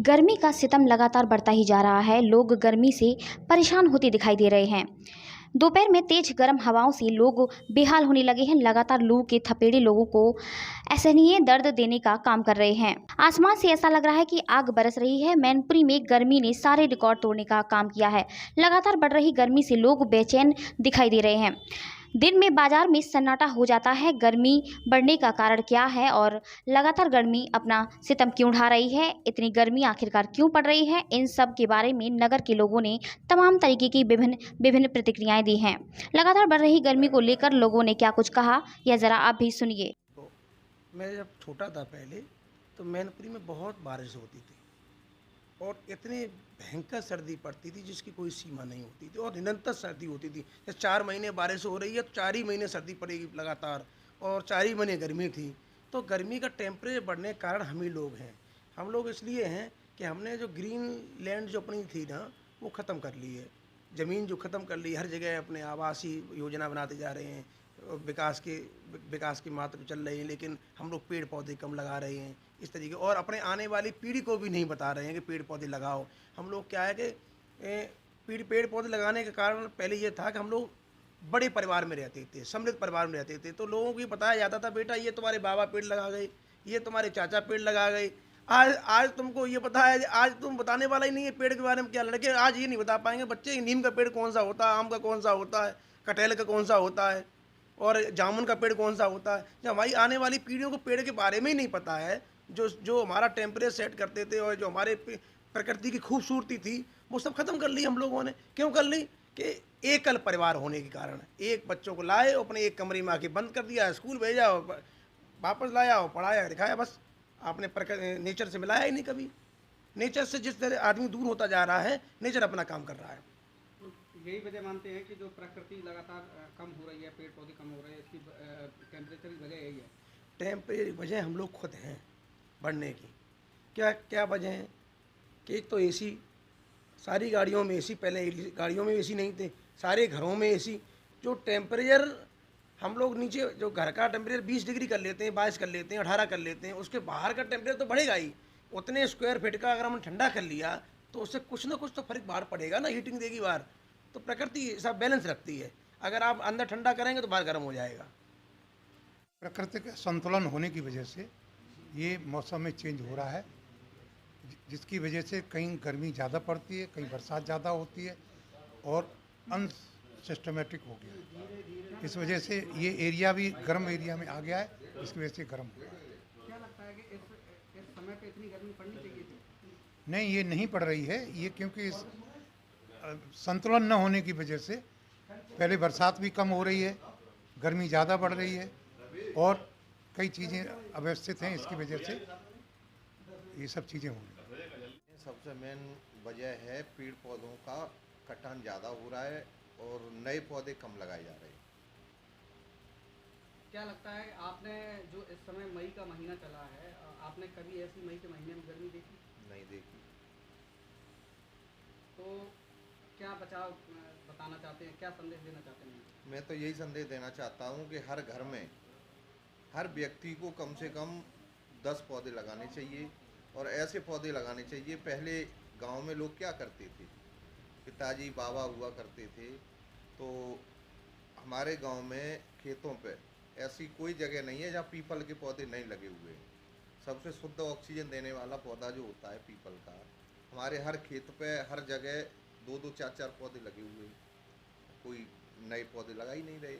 गर्मी का सितम लगातार बढ़ता ही जा रहा है। लोग गर्मी से परेशान होते दिखाई दे रहे हैं। दोपहर में तेज गर्म हवाओं से लोग बेहाल होने लगे हैं। लगातार लू के थपेड़े लोगों को असहनीय दर्द देने का काम कर रहे हैं। आसमान से ऐसा लग रहा है कि आग बरस रही है। मैनपुरी में गर्मी ने सारे रिकॉर्ड तोड़ने का काम किया है। लगातार बढ़ रही गर्मी से लोग बेचैन दिखाई दे रहे हैं। दिन में बाजार में सन्नाटा हो जाता है। गर्मी बढ़ने का कारण क्या है और लगातार गर्मी अपना सितम क्यों ढा रही है? इतनी गर्मी आखिरकार क्यों पड़ रही है? इन सब के बारे में नगर के लोगों ने तमाम तरीके की विभिन्न प्रतिक्रियाएं दी हैं। लगातार बढ़ रही गर्मी को लेकर लोगों ने क्या कुछ कहा, यह जरा आप भी सुनिए। तो मैं जब छोटा था पहले, तो मैनपुरी में बहुत बारिश होती थी और इतनी भयंकर सर्दी पड़ती थी जिसकी कोई सीमा नहीं होती थी और निरंतर सर्दी होती थी। जैसे 4 महीने बारिश हो रही है तो 4 ही महीने सर्दी पड़ेगी लगातार और 4 ही महीने गर्मी थी। तो गर्मी का टेम्परेचर बढ़ने के कारण हम ही लोग हैं। हम लोग इसलिए हैं कि हमने जो ग्रीन लैंड जो अपनी थी ना, वो ख़त्म कर ली है। ज़मीन जो ख़त्म कर ली, हर जगह अपने आवासीय योजना बनाते जा रहे हैं। विकास की मात्रा चल रही है, लेकिन हम लोग पेड़ पौधे कम लगा रहे हैं इस तरीके, और अपने आने वाली पीढ़ी को भी नहीं बता रहे हैं कि पेड़ पौधे लगाओ। हम लोग क्या है कि पेड़ पौधे लगाने के कारण पहले ये था कि हम लोग बड़े परिवार में रहते थे, समृद्ध परिवार में रहते थे, तो लोगों को ये बताया जाता था, बेटा ये तुम्हारे बाबा पेड़ लगा गए, ये तुम्हारे चाचा पेड़ लगा गए। आज आज तुमको ये पता है, आज तुम बताने वाला ही नहीं है पेड़ के बारे में। क्या लड़के आज ये नहीं बता पाएंगे बच्चे, नीम का पेड़ कौन सा होता है, आम का कौन सा होता है, कटहल का कौन सा होता है और जामुन का पेड़ कौन सा होता है। जब हमारी आने वाली पीढ़ियों को पेड़ के बारे में ही नहीं पता है, जो जो हमारा टेम्परेचर सेट करते थे और जो हमारे प्रकृति की खूबसूरती थी, वो सब खत्म कर ली हम लोगों ने। क्यों कर ली? कि एकल परिवार होने के कारण एक बच्चों को लाए, अपने एक कमरे में आके बंद कर दिया, स्कूल भेजा, वापस लाया और पढ़ाया दिखाया, बस। आपने नेचर से मिलाया ही नहीं कभी। नेचर से जिस तरह आदमी दूर होता जा रहा है, नेचर अपना काम कर रहा है। यही वजह मानते हैं कि जो प्रकृति लगातार कम हो रही है, पेड़ पौधे कम हो रहे हैं, इसकी टेम्परेचर की वजह यही है। टेम्परेचर वजह हम लोग खुद हैं बढ़ने की। क्या क्या वजह है कि एक तो एसी, सारी गाड़ियों में एसी, पहले गाड़ियों में एसी नहीं थे, सारे घरों में एसी। जो टेम्परेचर हम लोग नीचे, जो घर का टेम्परेचर 20 डिग्री कर लेते हैं, 22 कर लेते हैं, 18 कर लेते हैं, उसके बाहर का टेम्परेचर तो बढ़ेगा ही। उतने स्क्वायर फीट का अगर हमने ठंडा कर लिया तो उससे कुछ ना कुछ तो फर्क बाहर पड़ेगा ना, हीटिंग देगी बाहर। तो प्रकृति सब बैलेंस रखती है। अगर आप अंदर ठंडा करेंगे तो बाहर गर्म हो जाएगा। प्रकृति का संतुलन होने की वजह से ये मौसम में चेंज हो रहा है, जिसकी वजह से कहीं गर्मी ज़्यादा पड़ती है, कहीं बरसात ज़्यादा होती है और अनसिस्टमेटिक हो गया। इस वजह से ये एरिया भी गर्म एरिया में आ गया है, इसकी वजह से गर्म हो गया है। क्या लगता है कि इस समय पे इतनी गर्मी पड़नी चाहिए थी? नहीं, ये नहीं पड़ रही है, ये क्योंकि इस संतुलन न होने की वजह से पहले बरसात भी कम हो रही है, गर्मी ज़्यादा बढ़ रही है और कई चीज़ें अव्यवस्थित हैं, इसकी वजह से ये सब चीज़ें हो रही हैं। सबसे मेन वजह है पेड़ पौधों का कटान ज़्यादा हो रहा है और नए पौधे कम लगाए जा रहे हैं। क्या लगता है आपने, जो इस समय मई का महीना चला है, आपने कभी ऐसी मई के महीने में गर्मी देखी? नहीं देखी। तो क्या बचाव बताना चाहते हैं, क्या संदेश देना चाहते हैं? मैं तो यही संदेश देना चाहता हूँ कि हर घर में हर व्यक्ति को कम से कम 10 पौधे लगाने चाहिए और ऐसे पौधे लगाने चाहिए। पहले गांव में लोग क्या करते थे, पिताजी बाबा हुआ करते थे, तो हमारे गांव में खेतों पे ऐसी कोई जगह नहीं है जहाँ पीपल के पौधे नहीं लगे हुए हैं। सबसे शुद्ध ऑक्सीजन देने वाला पौधा जो होता है पीपल का, हमारे हर खेत पे हर जगह 2-2 4-4 पौधे लगे हुए हैं। कोई नए पौधे लगा ही नहीं रहे।